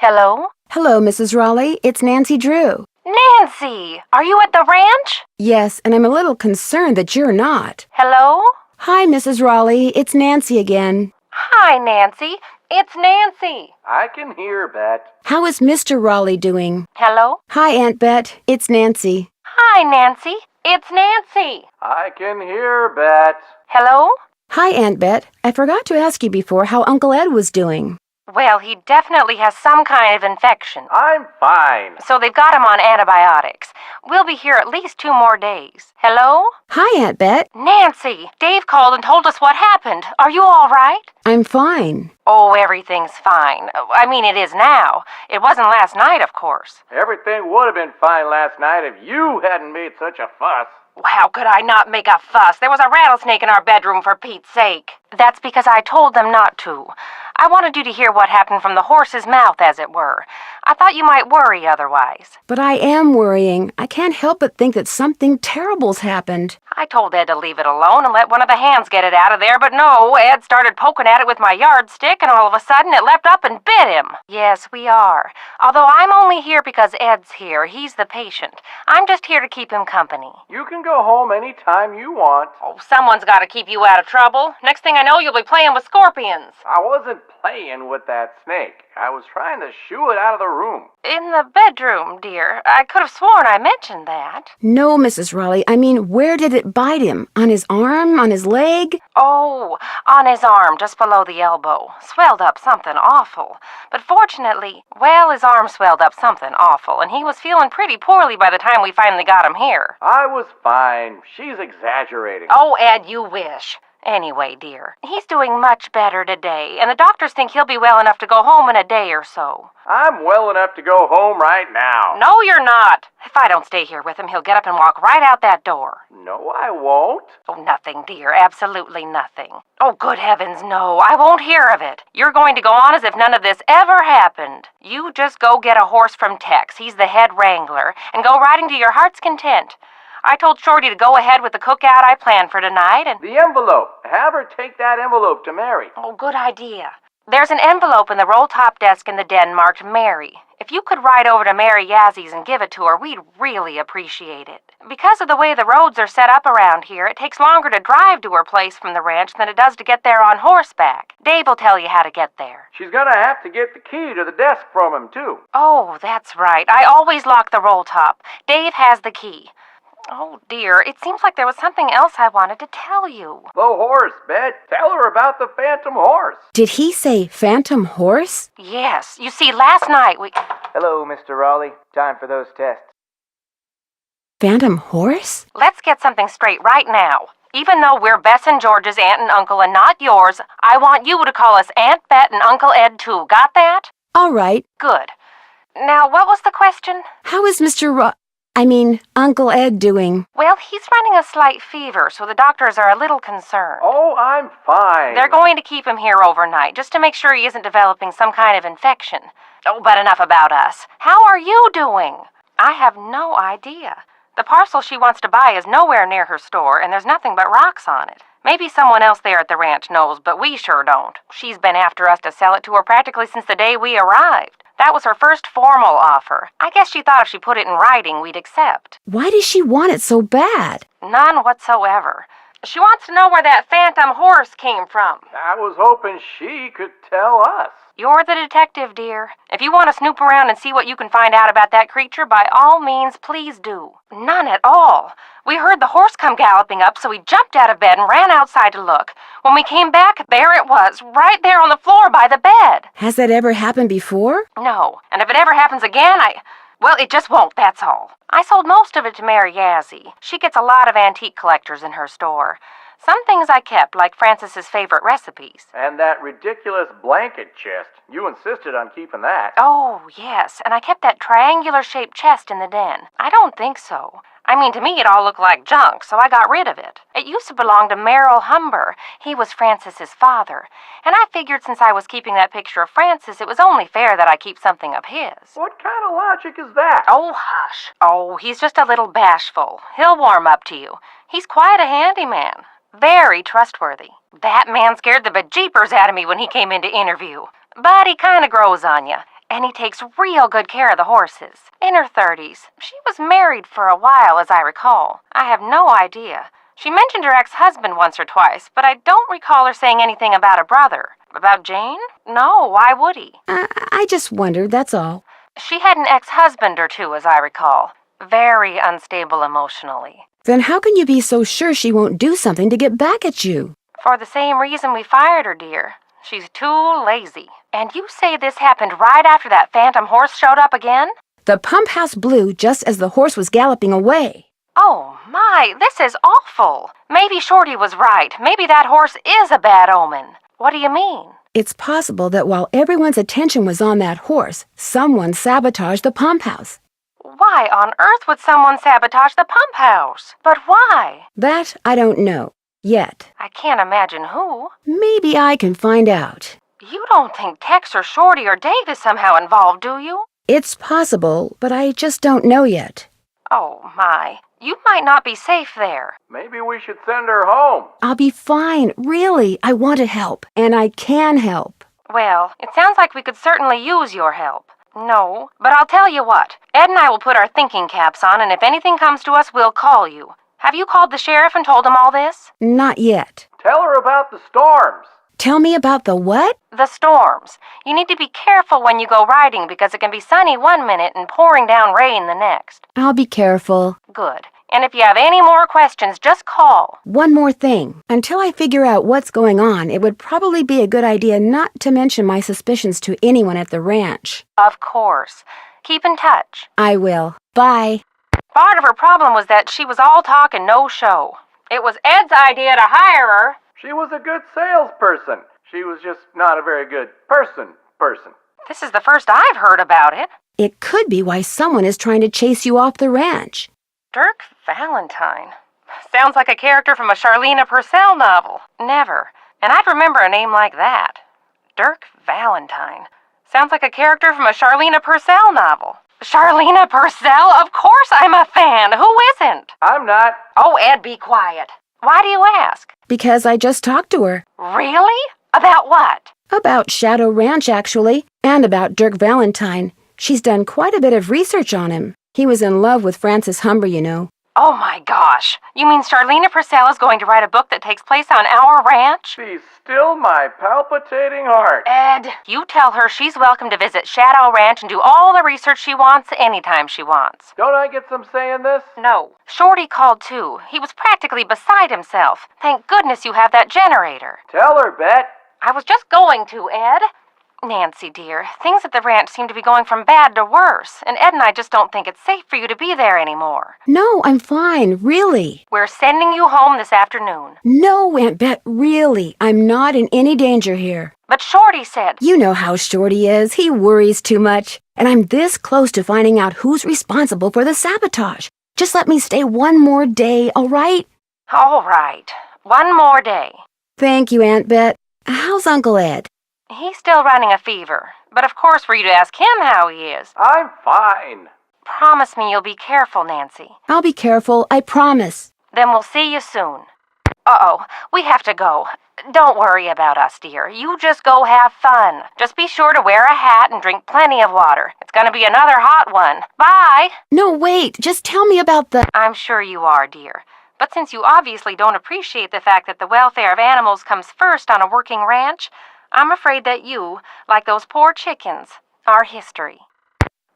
Hello? Hello, Mrs. Raleigh. It's Nancy Drew. Nancy! Are you at the ranch? Yes, and I'm a little concerned that you're not. Hello? Hi, Mrs. Raleigh. It's Nancy again. Hi, Nancy. It's Nancy. I can hear, Bet. How is Mr. Raleigh doing? Hello? Hi, Aunt Bet. It's Nancy. Hi, Nancy. It's Nancy. I can hear, Bet. Hello? Hi, Aunt Bet. I forgot to ask you before how Uncle Ed was doing. Well, he definitely has some kind of infection. I'm fine. So they've got him on antibiotics. We'll be here at least 2 more days. Hello? Hi, Aunt Bet. Nancy, Dave called and told us what happened. Are you all right? I'm fine. Oh, everything's fine. I mean, it is now. It wasn't last night, of course. Everything would have been fine last night if you hadn't made such a fuss. How could I not make a fuss? There was a rattlesnake in our bedroom, for Pete's sake. That's because I told them not to. I wanted you to hear what happened from the horse's mouth, as it were. I thought you might worry otherwise. But I am worrying. I can't help but think that something terrible's happened. I told Ed to leave it alone and let one of the hands get it out of there, but no, Ed started poking at it with my yardstick, and all of a sudden it leapt up and bit him. Yes, we are. Although I'm only here because Ed's here. He's the patient. I'm just here to keep him company. You can go home any time you want. Oh, someone's got to keep you out of trouble. Next thing I know, you'll be playing with scorpions. I wasn't playing with that snake. I was trying to shoo it out of the room. In the bedroom, dear. I could have sworn I mentioned that. No, Mrs. Raleigh. I mean, where did it bite him? On his arm? On his leg? Oh, on his arm, just below the elbow. Swelled up something awful. But fortunately, well, his arm swelled up something awful, and he was feeling pretty poorly by the time we finally got him here. I was fine. She's exaggerating. Oh, Ed, you wish. Anyway, dear, he's doing much better today, and the doctors think he'll be well enough to go home in a day or so. I'm well enough to go home right now. No, you're not. If I don't stay here with him, he'll get up and walk right out that door. No, I won't. Oh, nothing, dear. Absolutely nothing. Oh, good heavens, no. I won't hear of it. You're going to go on as if none of this ever happened. You just go get a horse from Tex. He's the head wrangler, and go riding to your heart's content. I told Shorty to go ahead with the cookout I planned for tonight, and... The envelope. Have her take that envelope to Mary. Oh, good idea. There's an envelope in the roll-top desk in the den marked Mary. If you could ride over to Mary Yazzy's and give it to her, we'd really appreciate it. Because of the way the roads are set up around here, it takes longer to drive to her place from the ranch than it does to get there on horseback. Dave will tell you how to get there. She's gonna have to get the key to the desk from him, too. Oh, that's right. I always lock the roll-top. Dave has the key. Oh, dear, it seems like there was something else I wanted to tell you. The horse, Bet. Tell her about the phantom horse. Did he say phantom horse? Yes. You see, last night we... Hello, Mr. Raleigh. Time for those tests. Phantom horse? Let's get something straight right now. Even though we're Bess and George's aunt and uncle and not yours, I want you to call us Aunt Bet and Uncle Ed, too. Got that? All right. Good. Now, what was the question? How is Uncle Ed doing? Well, he's running a slight fever, so the doctors are a little concerned. Oh, I'm fine. They're going to keep him here overnight, just to make sure he isn't developing some kind of infection. Oh, but enough about us. How are you doing? I have no idea. The parcel she wants to buy is nowhere near her store, and there's nothing but rocks on it. Maybe someone else there at the ranch knows, but we sure don't. She's been after us to sell it to her practically since the day we arrived. That was her first formal offer. I guess she thought if she put it in writing, we'd accept. Why does she want it so bad? None whatsoever. She wants to know where that phantom horse came from. I was hoping she could tell us. You're the detective, dear. If you want to snoop around and see what you can find out about that creature, by all means, please do. None at all. We heard the horse come galloping up, so we jumped out of bed and ran outside to look. When we came back, there it was, right there on the floor by the bed. Has that ever happened before? No, and if it ever happens again, well, it just won't, that's all. I sold most of it to Mary Yazzie. She gets a lot of antique collectors in her store. Some things I kept, like Francis's favorite recipes. And that ridiculous blanket chest. You insisted on keeping that. Oh, yes, and I kept that triangular-shaped chest in the den. I don't think so. I mean, to me it all looked like junk, so I got rid of it. It used to belong to Merrill Humber. He was Francis's father. And I figured since I was keeping that picture of Francis, it was only fair that I keep something of his. What kind of logic is that? Oh, hush. Oh, he's just a little bashful. He'll warm up to you. He's quite a handyman. Very trustworthy. That man scared the bejeepers out of me when he came in to interview. But he kind of grows on you. and he takes real good care of the horses. In her 30s. She was married for a while, as I recall. I have no idea. She mentioned her ex-husband once or twice, but I don't recall her saying anything about a brother. About Jane? No, why would he? I just wondered, that's all. She had an ex-husband or two, as I recall. Very unstable emotionally. Then how can you be so sure she won't do something to get back at you? For the same reason we fired her, dear. She's too lazy. And you say this happened right after that phantom horse showed up again? The pump house blew just as the horse was galloping away. Oh, my, this is awful. Maybe Shorty was right. Maybe that horse is a bad omen. What do you mean? It's possible that while everyone's attention was on that horse, someone sabotaged the pump house. Why on earth would someone sabotage the pump house? But why? That I don't know. Yet. I can't imagine who. Maybe I can find out. You don't think Tex or Shorty or Dave is somehow involved, do you? It's possible, but I just don't know yet. Oh, my. You might not be safe there. Maybe we should send her home. I'll be fine. Really, I want to help, and I can help. Well, it sounds like we could certainly use your help. No, but I'll tell you what. Ed and I will put our thinking caps on, and if anything comes to us, we'll call you. Have you called the sheriff and told him all this? Not yet. Tell her about the storms. Tell me about the what? The storms. You need to be careful when you go riding because it can be sunny one minute and pouring down rain the next. I'll be careful. Good. And if you have any more questions, just call. One more thing. Until I figure out what's going on, it would probably be a good idea not to mention my suspicions to anyone at the ranch. Of course. Keep in touch. I will. Bye. Part of her problem was that she was all talk and no show. It was Ed's idea to hire her. She was a good salesperson. She was just not a very good person. This is the first I've heard about it. It could be why someone is trying to chase you off the ranch. Dirk Valentine. Sounds like a character from a Charlene Purcell novel. Never. And I'd remember a name like that. Dirk Valentine. Sounds like a character from a Charlene Purcell novel. Charlene Purcell? Of course I'm a fan. Who isn't? I'm not. Oh, Ed, be quiet. Why do you ask? Because I just talked to her. Really? About what? About Shadow Ranch, actually, and about Dirk Valentine. She's done quite a bit of research on him. He was in love with Frances Humber, you know. Oh, my gosh. You mean Charlene Purcell is going to write a book that takes place on our ranch? She's still my palpitating heart. Ed, you tell her she's welcome to visit Shadow Ranch and do all the research she wants anytime she wants. Don't I get some say in this? No. Shorty called too. He was practically beside himself. Thank goodness you have that generator. Tell her, Bet. I was just going to, Ed. Nancy, dear, things at the ranch seem to be going from bad to worse, and Ed and I just don't think it's safe for you to be there anymore. No, I'm fine, really. We're sending you home this afternoon. No, Aunt Bet, really. I'm not in any danger here. But Shorty said... You know how Shorty is. He worries too much. And I'm this close to finding out who's responsible for the sabotage. Just let me stay one more day, all right? All right. One more day. Thank you, Aunt Bet. How's Uncle Ed? He's still running a fever, but of course for you to ask him how he is. I'm fine. Promise me you'll be careful, Nancy. I'll be careful, I promise. Then we'll see you soon. Uh-oh, we have to go. Don't worry about us, dear. You just go have fun. Just be sure to wear a hat and drink plenty of water. It's gonna be another hot one. Bye! No, wait, just tell me about the... I'm sure you are, dear. But since you obviously don't appreciate the fact that the welfare of animals comes first on a working ranch, I'm afraid that you, like those poor chickens, are history.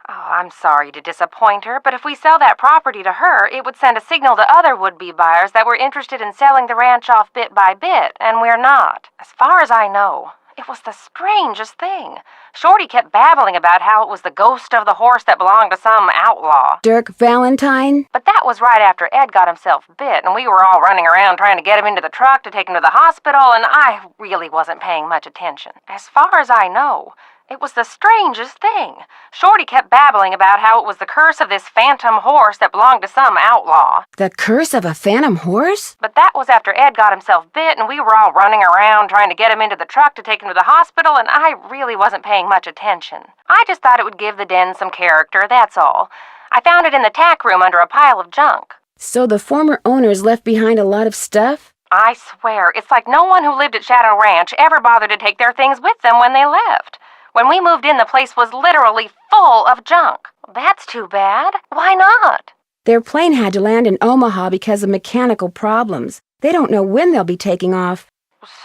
Oh, I'm sorry to disappoint her, but if we sell that property to her, it would send a signal to other would-be buyers that we're interested in selling the ranch off bit by bit, and we're not. As far as I know, it was the strangest thing. Shorty kept babbling about how it was the ghost of the horse that belonged to some outlaw. Dirk Valentine? But that was right after Ed got himself bit, and we were all running around trying to get him into the truck to take him to the hospital, and I really wasn't paying much attention. As far as I know, it was the strangest thing. Shorty kept babbling about how it was the curse of this phantom horse that belonged to some outlaw. The curse of a phantom horse? But that was after Ed got himself bit, and we were all running around trying to get him into the truck to take him to the hospital, and I really wasn't paying much attention. I just thought it would give the den some character, that's all. I found it in the tack room under a pile of junk. So the former owners left behind a lot of stuff? I swear, it's like no one who lived at Shadow Ranch ever bothered to take their things with them when they left. When we moved in, the place was literally full of junk. That's too bad. Why not? Their plane had to land in Omaha because of mechanical problems. They don't know when they'll be taking off.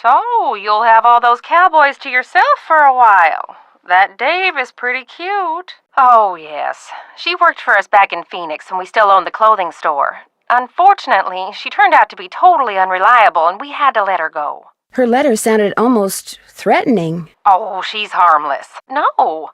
So, you'll have all those cowboys to yourself for a while. That Dave is pretty cute. Oh, yes. She worked for us back in Phoenix when we still owned the clothing store. Unfortunately, she turned out to be totally unreliable and we had to let her go. Her letter sounded almost threatening. Oh, she's harmless. No.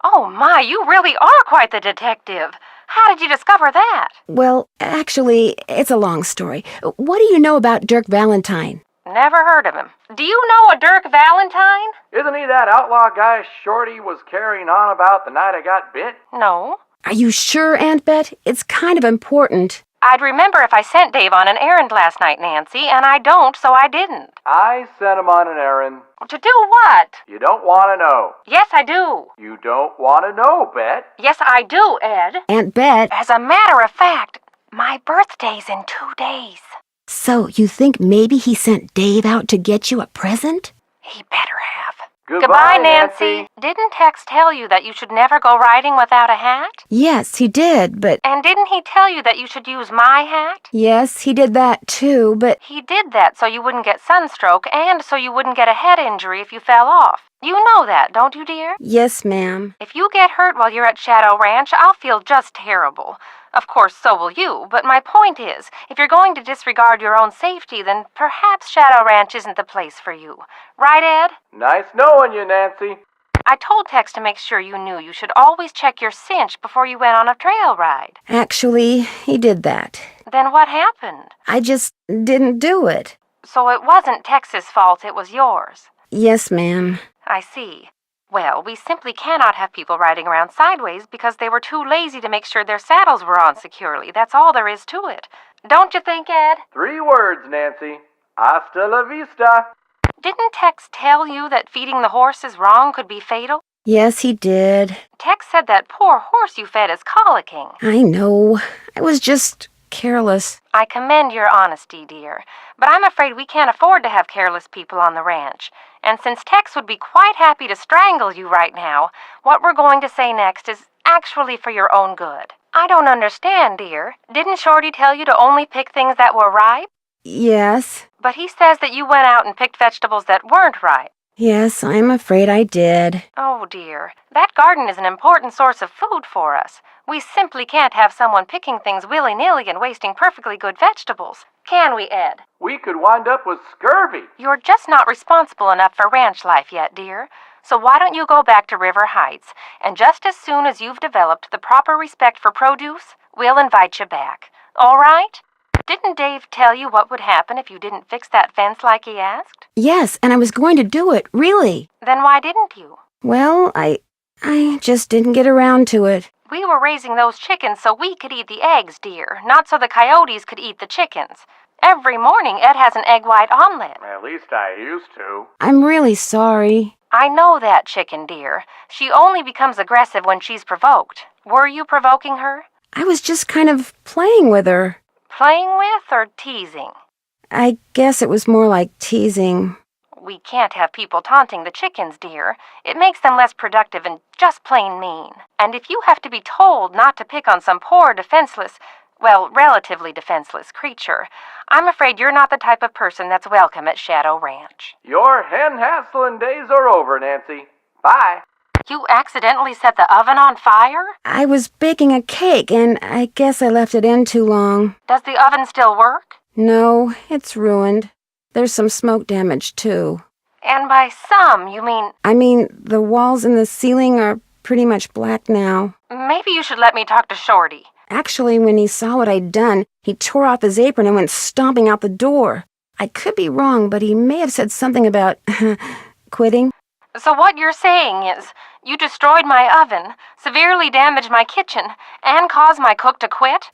Oh, my, you really are quite the detective. How did you discover that? Well, actually, it's a long story. What do you know about Dirk Valentine? Never heard of him. Do you know a Dirk Valentine? Isn't he that outlaw guy Shorty was carrying on about the night I got bit? No. Are you sure, Aunt Bet? It's kind of important. I'd remember if I sent Dave on an errand last night, Nancy, and I don't, so I didn't. I sent him on an errand. To do what? You don't want to know. Yes, I do. You don't want to know, Bet. Yes, I do, Ed. Aunt Bet. As a matter of fact, my birthday's in 2 days. So, you think maybe he sent Dave out to get you a present? He better have. Goodbye, Nancy. Didn't Tex tell you that you should never go riding without a hat? Yes, he did, but... And didn't he tell you that you should use my hat? Yes, he did that too, but... He did that so you wouldn't get sunstroke and so you wouldn't get a head injury if you fell off. You know that, don't you, dear? Yes, ma'am. If you get hurt while you're at Shadow Ranch, I'll feel just terrible. Of course, so will you, but my point is, if you're going to disregard your own safety, then perhaps Shadow Ranch isn't the place for you. Right, Ed? Nice knowing you, Nancy. I told Tex to make sure you knew you should always check your cinch before you went on a trail ride. Actually, he did that. Then what happened? I just didn't do it. So it wasn't Tex's fault, it was yours. Yes, ma'am. I see. Well, we simply cannot have people riding around sideways because they were too lazy to make sure their saddles were on securely. That's all there is to it. Don't you think, Ed? 3 words, Nancy. Hasta la vista. Didn't Tex tell you that feeding the horses wrong could be fatal? Yes, he did. Tex said that poor horse you fed is colicking. I know. I was just careless. I commend your honesty, dear, but I'm afraid we can't afford to have careless people on the ranch. And since Tex would be quite happy to strangle you right now, what we're going to say next is actually for your own good. I don't understand, dear. Didn't Shorty tell you to only pick things that were ripe? Yes. But he says that you went out and picked vegetables that weren't ripe. Yes, I'm afraid I did. Oh, dear. That garden is an important source of food for us. We simply can't have someone picking things willy-nilly and wasting perfectly good vegetables. Can we, Ed? We could wind up with scurvy. You're just not responsible enough for ranch life yet, dear. So why don't you go back to River Heights, and just as soon as you've developed the proper respect for produce, we'll invite you back. All right? Didn't Dave tell you what would happen if you didn't fix that fence like he asked? Yes, and I was going to do it, really. Then why didn't you? Well, I just didn't get around to it. We were raising those chickens so we could eat the eggs, dear, not so the coyotes could eat the chickens. Every morning, Ed has an egg white omelet. At least I used to. I'm really sorry. I know that chicken, dear. She only becomes aggressive when she's provoked. Were you provoking her? I was just kind of playing with her. Playing with or teasing? I guess it was more like teasing. We can't have people taunting the chickens, dear. It makes them less productive and just plain mean. And if you have to be told not to pick on some poor, relatively defenseless creature, I'm afraid you're not the type of person that's welcome at Shadow Ranch. Your hen hassling days are over, Nancy. Bye. You accidentally set the oven on fire? I was baking a cake, and I guess I left it in too long. Does the oven still work? No, it's ruined. There's some smoke damage, too. And by some, you mean... I mean, the walls and the ceiling are pretty much black now. Maybe you should let me talk to Shorty. Actually, when he saw what I'd done, he tore off his apron and went stomping out the door. I could be wrong, but he may have said something about quitting. So what you're saying is, you destroyed my oven, severely damaged my kitchen, and caused my cook to quit?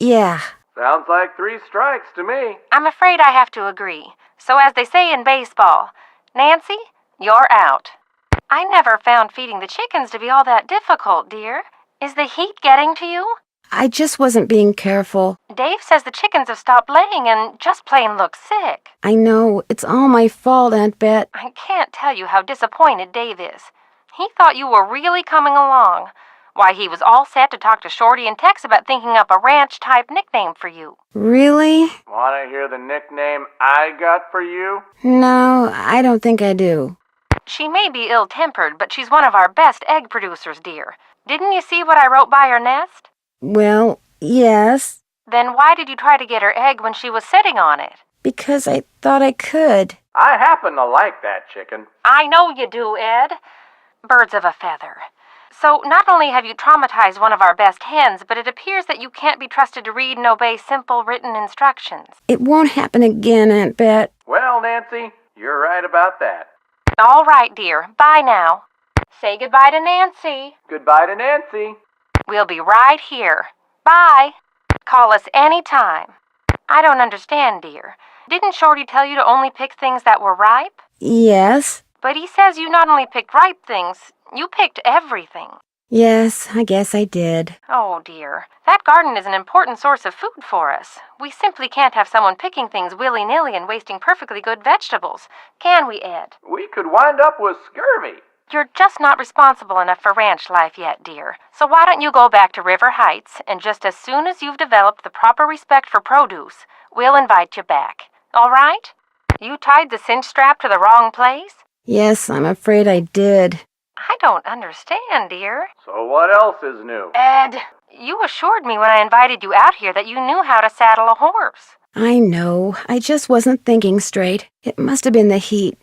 Yeah. Sounds like 3 strikes to me. I'm afraid I have to agree. So as they say in baseball, Nancy, you're out. I never found feeding the chickens to be all that difficult, dear. Is the heat getting to you? I just wasn't being careful. Dave says the chickens have stopped laying and just plain look sick. I know. It's all my fault, Aunt Bet. I can't tell you how disappointed Dave is. He thought you were really coming along. Why, he was all set to talk to Shorty and Tex about thinking up a ranch-type nickname for you. Really? Want to hear the nickname I got for you? No, I don't think I do. She may be ill-tempered, but she's one of our best egg producers, dear. Didn't you see what I wrote by her nest? Well, yes. Then why did you try to get her egg when she was sitting on it? Because I thought I could. I happen to like that chicken. I know you do, Ed. Birds of a feather. So not only have you traumatized one of our best hens, but it appears that you can't be trusted to read and obey simple written instructions. It won't happen again, Aunt Bet. Well, Nancy, you're right about that. All right, dear. Bye now. Say goodbye to Nancy. Goodbye to Nancy. We'll be right here. Bye. Call us any time. I don't understand, dear. Didn't Shorty tell you to only pick things that were ripe? Yes. But he says you not only picked ripe things, you picked everything. Yes, I guess I did. Oh, dear. That garden is an important source of food for us. We simply can't have someone picking things willy-nilly and wasting perfectly good vegetables. Can we, Ed? We could wind up with scurvy. You're just not responsible enough for ranch life yet, dear. So why don't you go back to River Heights, and just as soon as you've developed the proper respect for produce, we'll invite you back. All right? You tied the cinch strap to the wrong place? Yes, I'm afraid I did. I don't understand, dear. So what else is new? Ed, you assured me when I invited you out here that you knew how to saddle a horse. I know. I just wasn't thinking straight. It must have been the heat,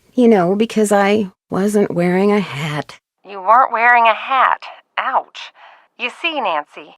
because I wasn't wearing a hat. You weren't wearing a hat. Ouch. You see, Nancy,